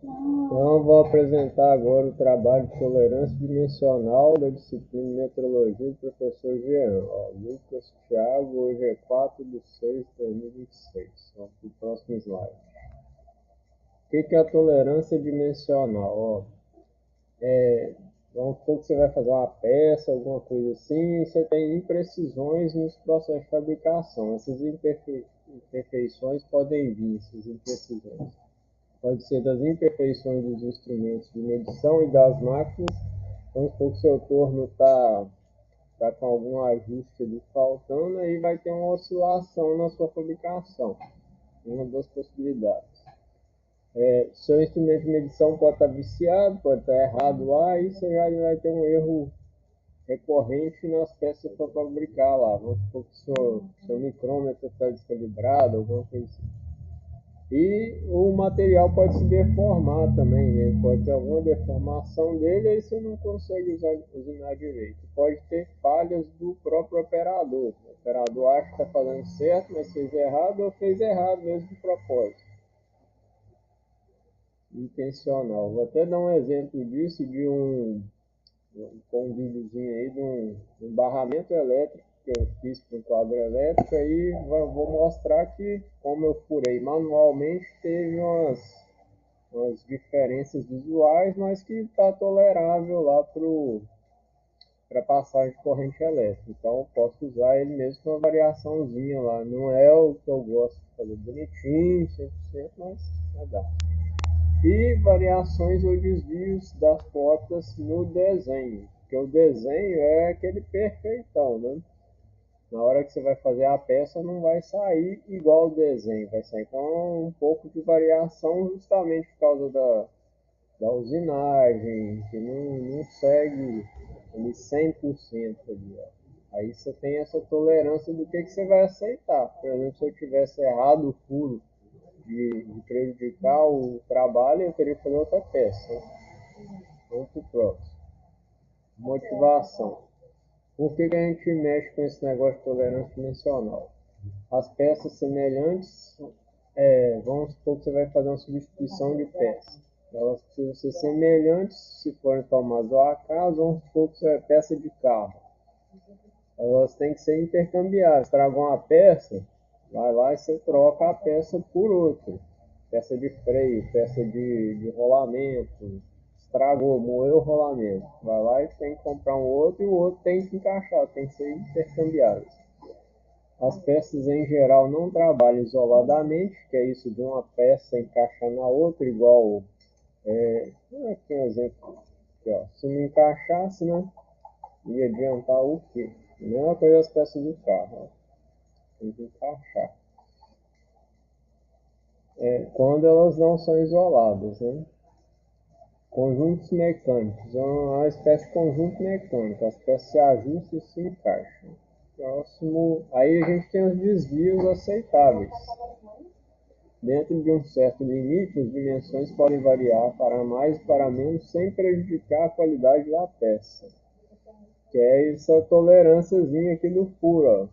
Então, vou apresentar agora o trabalho de tolerância dimensional da disciplina de metrologia do professor Jean. Lucas Thiago, hoje é 4/6/2026. Vamos para o próximo slide. O que é a tolerância dimensional? Vamos supor que você vai fazer uma peça, alguma coisa assim, e você tem imprecisões nos processos de fabricação. Essas imperfeições podem vir, essas imprecisões. Pode ser das imperfeições dos instrumentos de medição e das máquinas. Vamos supor que o seu torno está com algum ajuste ali faltando, aí vai ter uma oscilação na sua fabricação. Uma das possibilidades. Seu instrumento de medição pode estar viciado, pode estar errado lá, e você já vai ter um erro recorrente nas peças para fabricar lá. Vamos supor que seu micrômetro está descalibrado, alguma coisa assim. E o material pode se deformar também, né? Pode ter alguma deformação dele, aí você não consegue usinar direito. Pode ter falhas do próprio operador. O operador acha que está fazendo certo, mas fez errado ou fez errado mesmo de propósito. Intencional. Vou até dar um exemplo disso com um videozinho aí de um barramento elétrico que eu fiz para um quadro elétrico, aí vou mostrar que, como eu furei manualmente, teve umas diferenças visuais, mas que está tolerável lá para passagem de corrente elétrica. Então eu posso usar ele mesmo com uma variaçãozinha lá. Não é o que eu gosto de fazer bonitinho, 100%, mas dá. E variações ou desvios das fotos no desenho, porque o desenho é aquele perfeitão, né? Na hora que você vai fazer a peça não vai sair igual o desenho, vai sair com um pouco de variação justamente por causa da usinagem, que não segue ali 100% ali, ó. Aí você tem essa tolerância do que você vai aceitar. Por exemplo, se eu tivesse errado o furo de prejudicar o trabalho, eu teria que fazer outra peça. Vamos para o próximo. Motivação. Por que a gente mexe com esse negócio de tolerância dimensional? As peças semelhantes, vamos supor que você vai fazer uma substituição de peça. Elas precisam ser semelhantes se forem tomadas ao acaso, vamos supor que é peça de carro. Elas têm que ser intercambiáveis. Estragou uma peça, vai lá e você troca a peça por outra. Peça de freio, peça de rolamento. Estragou, moeu o rolamento. Vai lá e tem que comprar um outro e o outro tem que encaixar, tem que ser intercambiáveis. As peças em geral não trabalham isoladamente, que é isso de uma peça encaixar na outra, igual. Aqui um exemplo. Aqui, ó. Se não encaixasse, né? Ia adiantar o quê? A mesma coisa as peças do carro. Ó. Tem que encaixar. Quando elas não são isoladas, né? Conjuntos mecânicos. É uma espécie de conjunto mecânico. As peças se ajustam e se encaixam. Próximo. Aí a gente tem os desvios aceitáveis. Dentro de um certo limite, as dimensões podem variar para mais e para menos sem prejudicar a qualidade da peça. Que é essa tolerânciazinha aqui do furo. Ó.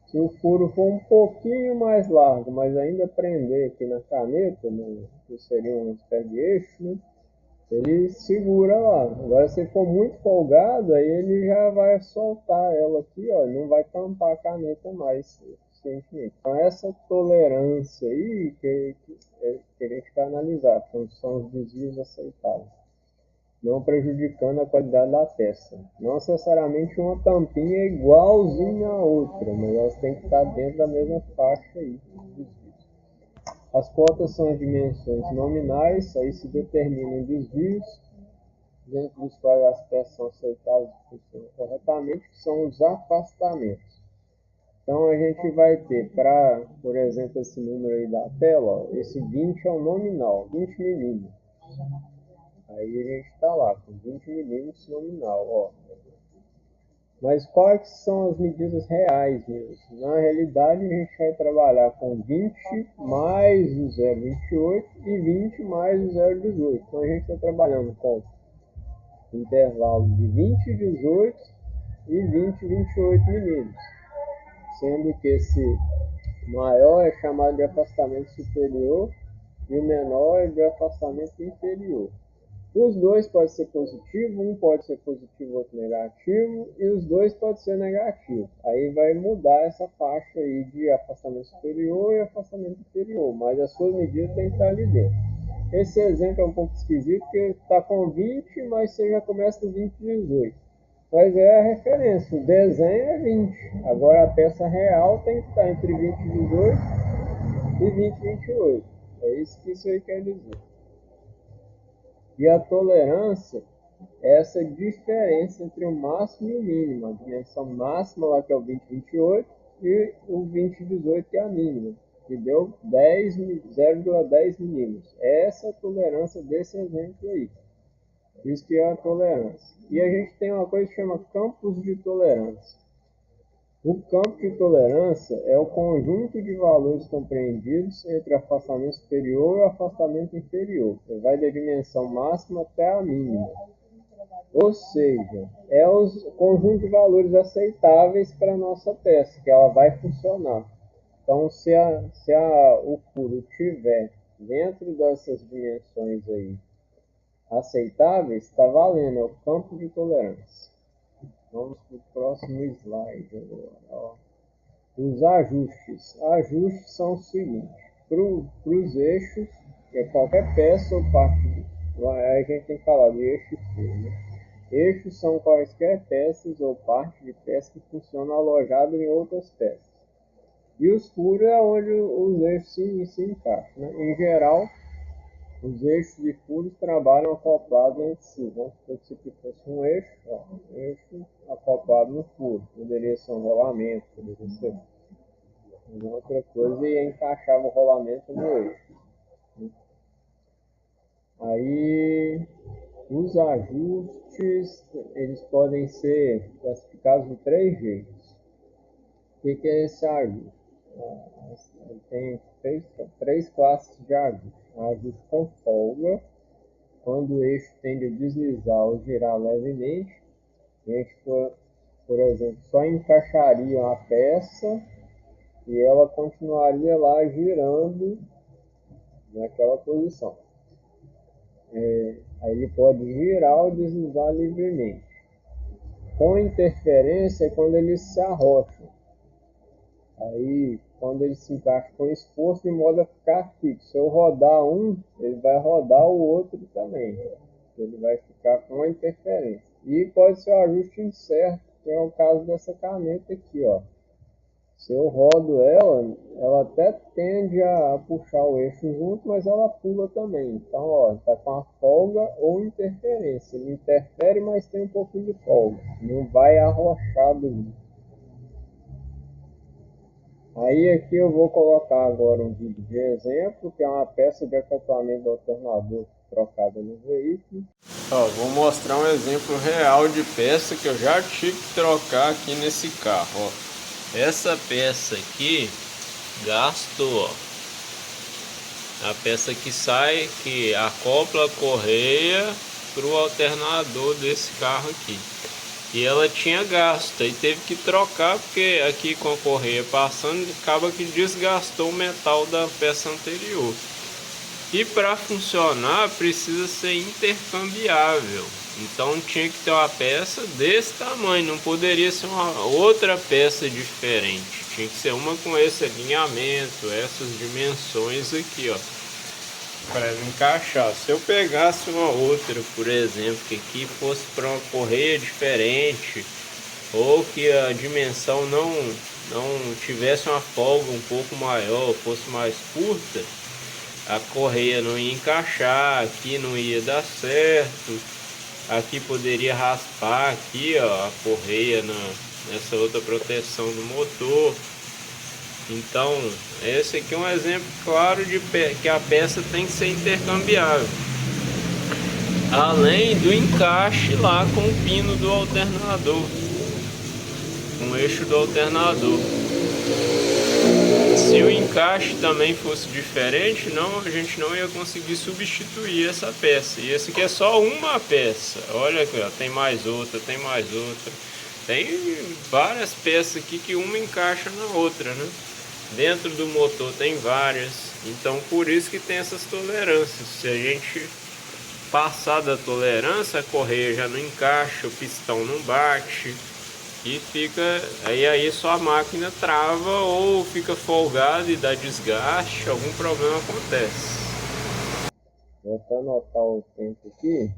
Se o furo for um pouquinho mais largo, mas ainda prender aqui na caneta, que seria uma espécie de eixo, né? Ele segura lá. Agora, se for muito folgado, aí ele já vai soltar ela aqui, ó, não vai tampar a caneta mais eficientemente. Então, essa tolerância aí que a gente vai analisar, são os desvios aceitáveis, não prejudicando a qualidade da peça. Não necessariamente uma tampinha é igualzinha a outra, mas elas têm que estar dentro da mesma faixa aí. As cotas são as dimensões nominais, aí se determinam desvios, dentro dos quais as peças são aceitáveis e funcionam corretamente, que são os afastamentos. Então a gente vai ter, por exemplo, esse número aí da tela, ó, esse 20 é o nominal, 20 milímetros. Aí a gente está lá, com 20 milímetros nominal. Ó. Mas quais são as medidas reais mesmo? Na realidade, a gente vai trabalhar com 20 mais o 0,28 e 20 mais o 0,18. Então, a gente está trabalhando com intervalo de 20, 18 e 20, 28 milímetros. Sendo que esse maior é chamado de afastamento superior e o menor é de afastamento inferior. Os dois podem ser positivos, um pode ser positivo, outro negativo, e os dois podem ser negativos. Aí vai mudar essa faixa aí de afastamento superior e afastamento inferior, mas as suas medidas têm que estar ali dentro. Esse exemplo é um pouco esquisito, porque está com 20, mas você já começa do 20 e 18. Mas é a referência, o desenho é 20. Agora a peça real tem que estar entre 20 e 18 e 20 e 28. É isso que isso aí quer dizer. E a tolerância é essa diferença entre o máximo e o mínimo. A dimensão máxima lá que é o 20/28 e o 20/18 que é a mínima, que deu 0,10 milímetros. Essa é a tolerância desse exemplo aí. Isso que é a tolerância. E a gente tem uma coisa que chama campos de tolerância. O campo de tolerância é o conjunto de valores compreendidos entre o afastamento superior e o afastamento inferior. Ele vai da dimensão máxima até a mínima. Ou seja, é o conjunto de valores aceitáveis para a nossa peça, que ela vai funcionar. Então, se o furo estiver dentro dessas dimensões aí aceitáveis, está valendo, é o campo de tolerância. Vamos para o próximo slide agora. Ó. Os ajustes. Ajustes são os seguintes. Para os eixos, qualquer peça ou parte, aí a gente tem que falar de eixo e furo. Né? Eixos são quaisquer peças ou parte de peça que funcionam alojado em outras peças. E os furos é onde os eixos se encaixam. Né? Em geral, os eixos e furos trabalham acoplados entre si. Vamos supor que isso aqui fosse um eixo acoplado no furo. Poderia ser um rolamento, poderia ser outra coisa e encaixava o rolamento no eixo. Aí, os ajustes, eles podem ser classificados de 3 jeitos. O que é esse ajuste? Tem três classes de ajuste. Ajuste com folga, quando o eixo tende a deslizar ou girar levemente. A gente, por exemplo, só encaixaria a peça e ela continuaria lá girando naquela posição. Aí ele pode girar ou deslizar livremente. Com interferência é quando eles se arrocham. Aí, quando ele se encaixa com esforço, de modo a ficar fixo. Se eu rodar um, ele vai rodar o outro também. Ele vai ficar com a interferência. E pode ser o ajuste incerto, que é o caso dessa caneta aqui, ó. Se eu rodo ela até tende a puxar o eixo junto, mas ela pula também. Então, ó, está com a folga ou interferência. Ele interfere, mas tem um pouquinho de folga. Não vai arrochado. Aí aqui eu vou colocar agora um vídeo de exemplo, que é uma peça de acoplamento do alternador trocada no veículo. Ó, vou mostrar um exemplo real de peça que eu já tive que trocar aqui nesse carro. Ó. Essa peça aqui gastou, ó. A peça que sai, que acopla a correia para o alternador desse carro aqui. E ela tinha gasto, e teve que trocar, porque aqui com a correia passando, acaba que desgastou o metal da peça anterior. E para funcionar, precisa ser intercambiável. Então tinha que ter uma peça desse tamanho, não poderia ser uma outra peça diferente. Tinha que ser uma com esse alinhamento, essas dimensões aqui, ó, para encaixar. Se eu pegasse uma outra, por exemplo, que aqui fosse para uma correia diferente, ou que a dimensão não tivesse uma folga um pouco maior, fosse mais curta, a correia não ia encaixar, aqui não ia dar certo, aqui poderia raspar aqui, ó, a correia nessa outra proteção do motor. Então, esse aqui é um exemplo claro de que a peça tem que ser intercambiável. Além do encaixe lá com o pino do alternador, com o eixo do alternador. Se o encaixe também fosse diferente, a gente não ia conseguir substituir essa peça. E esse aqui é só uma peça. Olha aqui, ó, tem mais outra, tem mais outra. Tem várias peças aqui que uma encaixa na outra, né? Dentro do motor tem várias, então por isso que tem essas tolerâncias. Se a gente passar da tolerância, a correia já não encaixa, o pistão não bate e fica aí sua máquina trava ou fica folgada e dá desgaste, algum problema acontece. Vou até anotar o tempo aqui.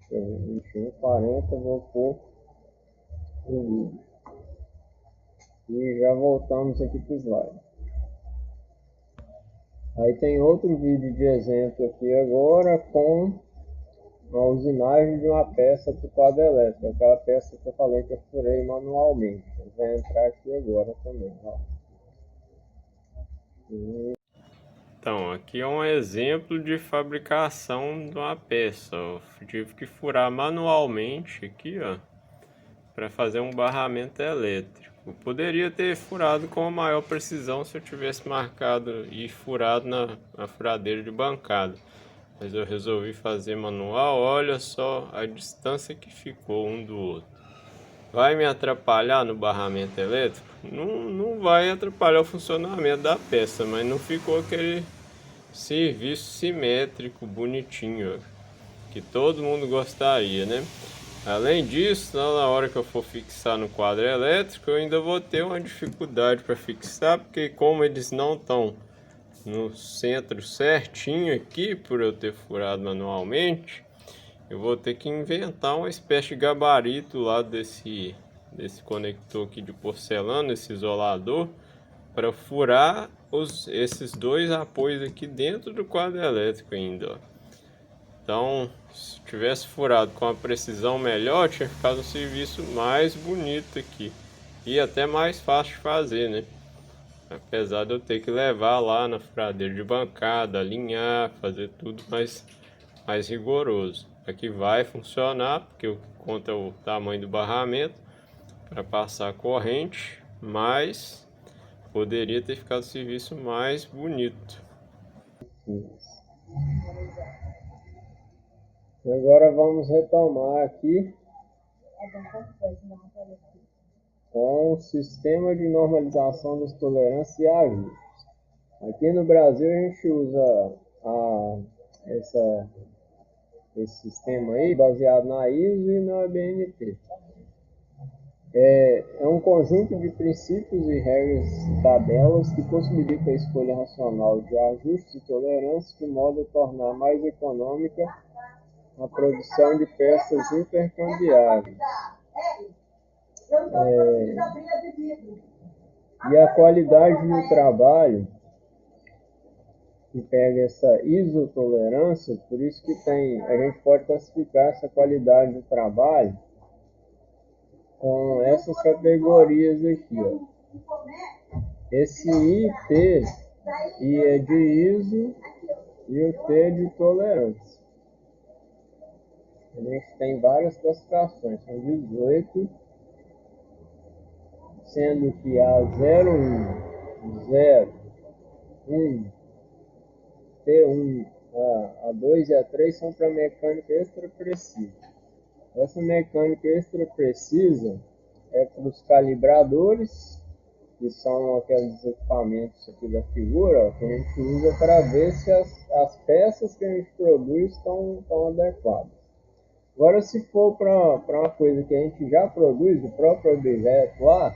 Deixa eu ver, 21:40, vou pôr o vídeo. E já voltamos aqui para o slide. Aí tem outro vídeo de exemplo aqui agora com uma usinagem de uma peça para o quadro elétrico. Aquela peça que eu falei que eu furei manualmente. Vai entrar aqui agora também. Ó. Então, aqui é um exemplo de fabricação de uma peça. Eu tive que furar manualmente aqui, ó, para fazer um barramento elétrico. Eu poderia ter furado com maior precisão se eu tivesse marcado e furado na furadeira de bancada. Mas eu resolvi fazer manual. Olha só a distância que ficou um do outro. Vai me atrapalhar no barramento elétrico? Não vai atrapalhar o funcionamento da peça, mas não ficou aquele serviço simétrico, bonitinho, que todo mundo gostaria, né? Além disso, na hora que eu for fixar no quadro elétrico, eu ainda vou ter uma dificuldade para fixar, porque como eles não estão no centro certinho aqui, por eu ter furado manualmente, eu vou ter que inventar uma espécie de gabarito lá desse conector aqui de porcelana, esse isolador, para furar esses dois apoios aqui dentro do quadro elétrico ainda, ó. Então, se tivesse furado com a precisão melhor, tinha ficado um serviço mais bonito aqui e até mais fácil de fazer, né? Apesar de eu ter que levar lá na furadeira de bancada, alinhar, fazer tudo mais rigoroso. Aqui vai funcionar, porque o que conta é o tamanho do barramento para passar a corrente, mas poderia ter ficado o serviço mais bonito. Agora vamos retomar aqui com o sistema de normalização das tolerâncias e ajustes. Aqui no Brasil a gente usa esse sistema aí baseado na ISO e na BNT. É um conjunto de princípios e regras e tabelas que possibilita a escolha racional de ajustes e tolerâncias de modo a tornar mais econômica a produção de peças intercambiáveis. E a qualidade do trabalho, que pega essa isotolerância, por isso que a gente pode classificar essa qualidade do trabalho com essas categorias aqui, ó. Esse I, T, I é de ISO e o T é de tolerância. A gente tem várias classificações, são 18, sendo que a 01, 0, 1, T1, a 2 e a 3 são para mecânica extra precisa. Essa mecânica extra precisa é para os calibradores, que são aqueles equipamentos aqui da figura, ó, que a gente usa para ver se as peças que a gente produz estão adequadas. Agora, se for para uma coisa que a gente já produz, o próprio objeto lá,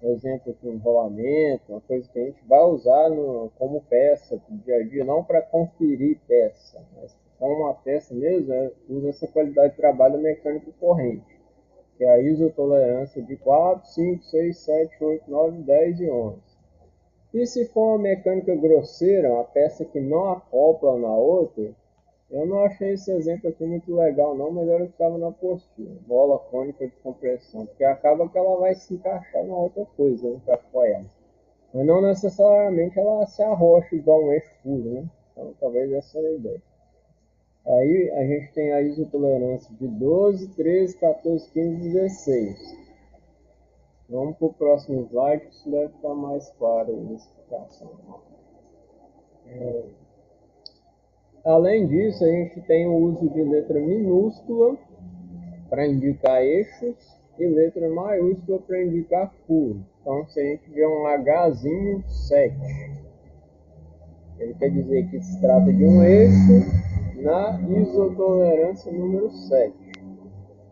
por exemplo, aqui um rolamento, uma coisa que a gente vai usar como peça do dia a dia, não para conferir peça, mas como uma peça mesmo, usa essa qualidade de trabalho mecânico corrente, que é a isotolerância de 4, 5, 6, 7, 8, 9, 10 e 11. E se for uma mecânica grosseira, uma peça que não acopla na outra, eu não achei esse exemplo aqui muito legal não, mas era o que estava na apostila, bola cônica de compressão, porque acaba que ela vai se encaixar na outra coisa, né, para apoiar. Mas não necessariamente ela se arrocha igual um eixo puro, né? Então talvez essa seja a ideia. Aí a gente tem a isotolerância de 12, 13, 14, 15, 16. Vamos para o próximo slide, que isso deve ficar mais claro aí na explicação. Além disso, a gente tem o uso de letra minúscula para indicar eixos e letra maiúscula para indicar furo. Então, se a gente vê um Hzinho 7, ele quer dizer que se trata de um eixo na isotolerância número 7.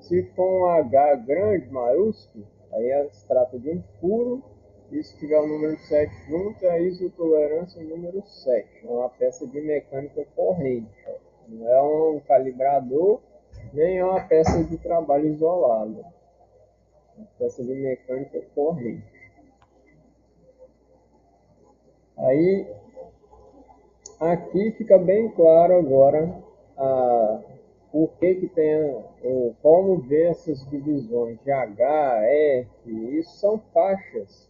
Se for um H grande, maiúsculo, aí se trata de um furo, e se tiver o número 7 junto, é a isotolerância número 7. É uma peça de mecânica corrente. Não é um calibrador, nem é uma peça de trabalho isolada. É uma peça de mecânica corrente. Aí, aqui fica bem claro agora por que tem, como ver essas divisões de H, F. Isso são faixas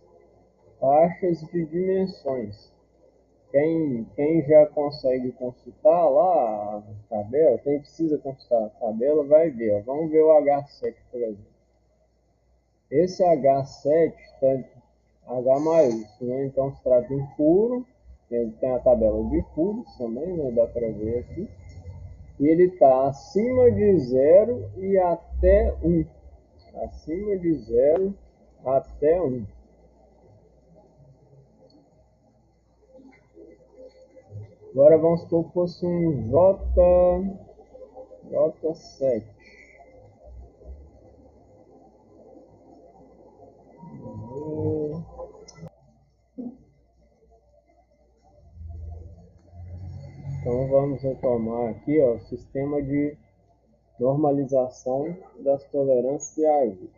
de dimensões. Quem já consegue consultar lá a tabela, quem precisa consultar a tabela, vai ver. Ó. Vamos ver o H7, por exemplo. Esse H7 está H maiúsculo, né? Então se trata de um furo. Ele tem a tabela de furos também, né? Dá para ver aqui. E ele está acima de 0 e até 1. Acima de 0 até 1. Agora vamos supor que fosse um J7. Então vamos retomar aqui o sistema de normalização das tolerâncias e ajustes.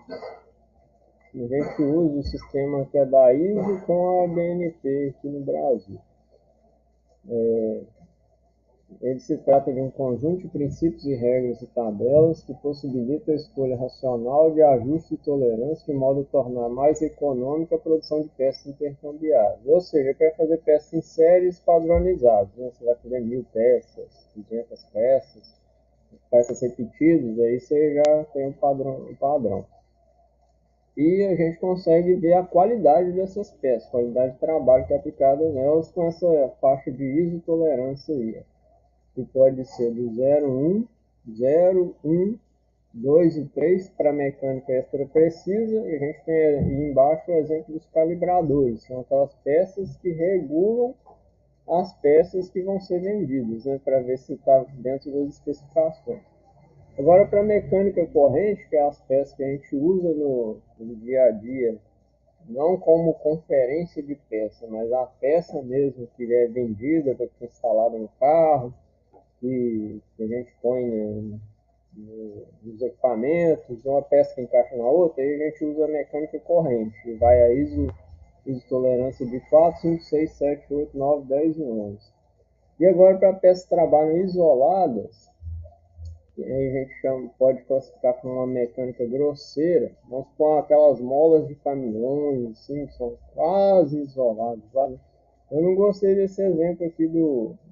A gente usa o sistema que é da ISO com a BNT aqui no Brasil. Ele se trata de um conjunto de princípios e regras e tabelas que possibilita a escolha racional de ajuste de tolerância de modo a tornar mais econômica a produção de peças intercambiáveis. Ou seja, quer fazer peças em séries padronizadas. Né? Você vai fazer 1000 peças, 200 peças repetidas, aí você já tem um padrão. E a gente consegue ver a qualidade dessas peças, qualidade de trabalho que é aplicada nelas com essa faixa de isotolerância aí. Que pode ser do 0, 0, 1, 2 e 3 para mecânica extra precisa, e a gente tem aí embaixo o exemplo dos calibradores, são aquelas peças que regulam as peças que vão ser vendidas, né, para ver se está dentro das especificações. Agora, para mecânica corrente, que é as peças que a gente usa no dia a dia, não como conferência de peça, mas a peça mesmo que é vendida para ser instalada no carro, que a gente põe, né, nos equipamentos, uma peça que encaixa na outra, aí a gente usa a mecânica corrente, e vai a isotolerância de 4, 5, 6, 7, 8, 9, 10 e 11. E agora, para peças que trabalham isoladas, aí a gente pode classificar como uma mecânica grosseira. Vamos pôr aquelas molas de caminhões, assim, que são quase isoladas. Sabe? Eu não gostei desse exemplo aqui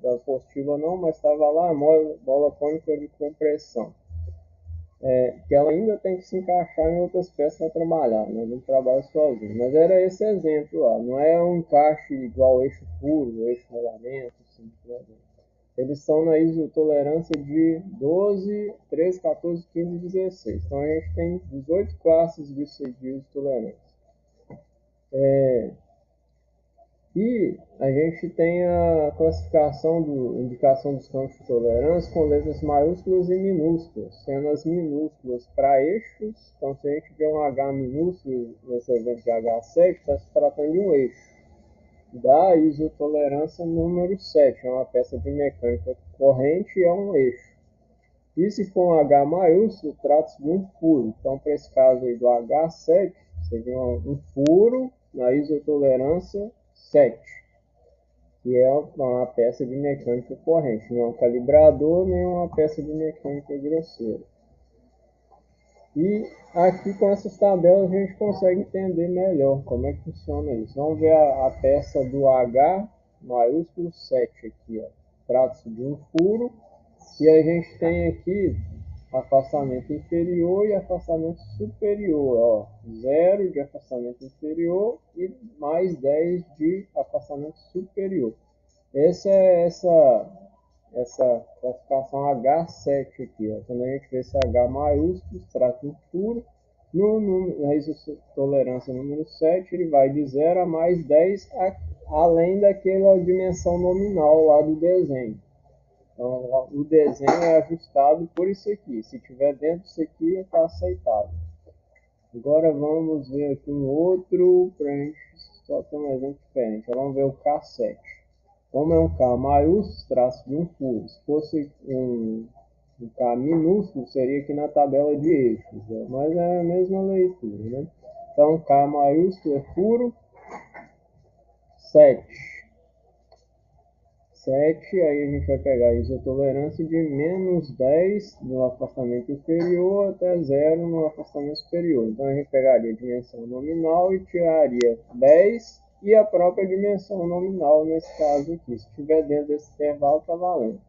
da apostila não, mas estava lá a mola cônica de compressão. Que ela ainda tem que se encaixar em outras peças para trabalhar, né? Não trabalha sozinho. Mas era esse exemplo lá, não é um encaixe igual eixo puro, eixo rolamento, assim, né? Eles estão na isotolerância de 12, 13, 14, 15 e 16. Então a gente tem 18 classes de isotolerância. E a gente tem a classificação indicação dos campos de tolerância com letras maiúsculas e minúsculas, sendo as minúsculas para eixos. Então, se a gente vê um H minúsculo nesse exemplo de H7, está se tratando de um eixo da isotolerância número 7, é uma peça de mecânica corrente e é um eixo. E se for um H maiúsculo, trata-se de um furo. Então, para esse caso aí do H7, seria um furo na isotolerância 7, que é uma peça de mecânica corrente, não é um calibrador nem uma peça de mecânica grosseira. E aqui com essas tabelas a gente consegue entender melhor como é que funciona isso. Vamos ver a peça do H maiúsculo 7 aqui, ó. Trata-se de um furo e a gente tem aqui afastamento inferior e afastamento superior, ó, 0 de afastamento inferior e mais 10 de afastamento superior. Essa é essa classificação H7 aqui, ó. Quando a gente vê esse H maiúsculo, se trata de um furo, Na isotolerância número 7, ele vai de 0 a mais 10, além daquela dimensão nominal lá do desenho. Então, o desenho é ajustado por isso aqui. Se tiver dentro disso aqui, está aceitável. Agora vamos ver aqui um outro, para a gente só ter um exemplo diferente. Vamos ver o K7. Como é um K maiúsculo, traço de um furo. Se fosse um K minúsculo, seria aqui na tabela de eixos, mas é a mesma leitura, né? Então, K maiúsculo é furo 7. 7, aí a gente vai pegar a isotolerância de menos 10 no afastamento inferior até 0 no afastamento superior. Então a gente pegaria a dimensão nominal e tiraria 10 e a própria dimensão nominal nesse caso aqui. Se estiver dentro desse intervalo, está valendo.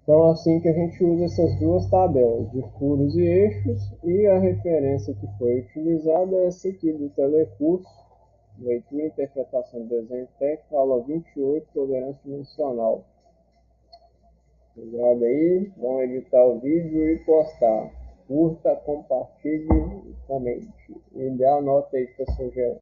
Então assim que a gente usa essas duas tabelas de furos e eixos, e a referência que foi utilizada é essa aqui do telecurso. Leitura e interpretação de desenho técnico, aula 28, tolerância dimensional. Obrigado aí, vamos editar o vídeo e postar. Curta, compartilhe e comente. E dê a nota aí, professor Geraldo.